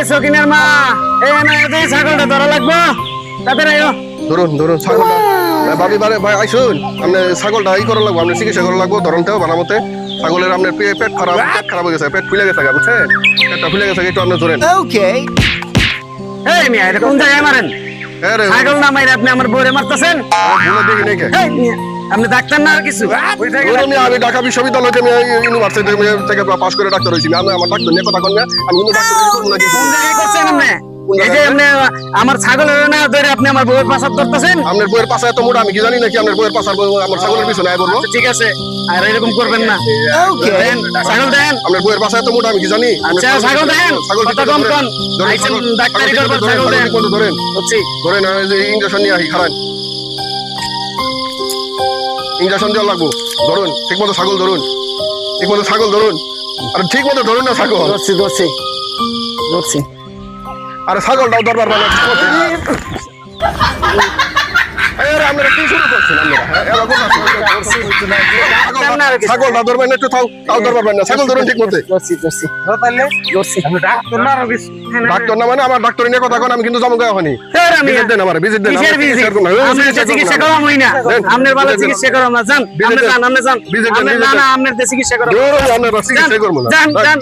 সকিনের মা এই না এই ছাগলটা ধরা লাগবে তাদের আয়ো ধরুন ছাগলটা ভাবি ভাই আইসুন আপনি ছাগলটা ই করা লাগবো আপনি চিকিৎসা করা লাগবো ধরনতেও বানামতে ছাগলের আপনার পেট খারাপ হয়ে গেছে পেট ফুলে গেছে বুঝছেন পেটটা ফুলে গেছে একটু আপনি ধরেন এই মিয়া এটা কোন জায়গায় মারেন ছাগল না মাইরে আপনি আমার বউরে মারতেছেন ভুলে দেখি নাকি এই মিয়া আপনি ডাক্তার না আর কিছু আমি ঢাকা বিশ্ববিদ্যালয় থেকে ইউনিভার্সিটি থেকে পাশ করে ডাক্তার হয়েছি আমি আমার ডাক্তার নিয়ে কথা কন আমি কোনো ডাক্তার কোন জায়গায় করছেন আপনি এই যে আপনি আমার ছাগলের না ধরে আপনি আমার বউয়ের পাশাপ ধরতেছেন আপনার বইয়ের পাশে এত মোটা আমি কি জানি নাকি আপনার বইয়ের পাশে আমার ছাগলের পিছনে আয় করবো ঠিক আছে আর এরকম করবেন না দেন ছাগল দেন আপনার বইয়ের পাশে এত মোটা আমি কি জানি আচ্ছা ছাগল দেন কথা কম কম আইছেন ডাক্তারি করবার ছাগল দেন ধরেন বুঝছি ধরেন ইঞ্জেকশন নিয়ে আসি খারান ইঞ্জেকশন দেওয়া লাগবো ধরুন ঠিক মতো ছাগল ধরুন আর ঠিক মতো ধরুন না ছাগল ধরছি আরে ছাগলটাও দরবার বানা আপনারা কি শুরু করছেন ছাগলটা ধরবেন একটু তাও দরবার বানা ছাগল ধরুন ঠিক মতো ডাক্তার না মানে আমার ডাক্তার নিয়ে কথা কন আমি কিন্তু জমা গায়ে হয়নি দেন আমার ভিজিট দেন চিকিৎসা করাম হই না আপনার ভালো চিকিৎসা করাম না জান আপনি যান চিকিৎসা করাম আপনার চিকিৎসা করবো না যান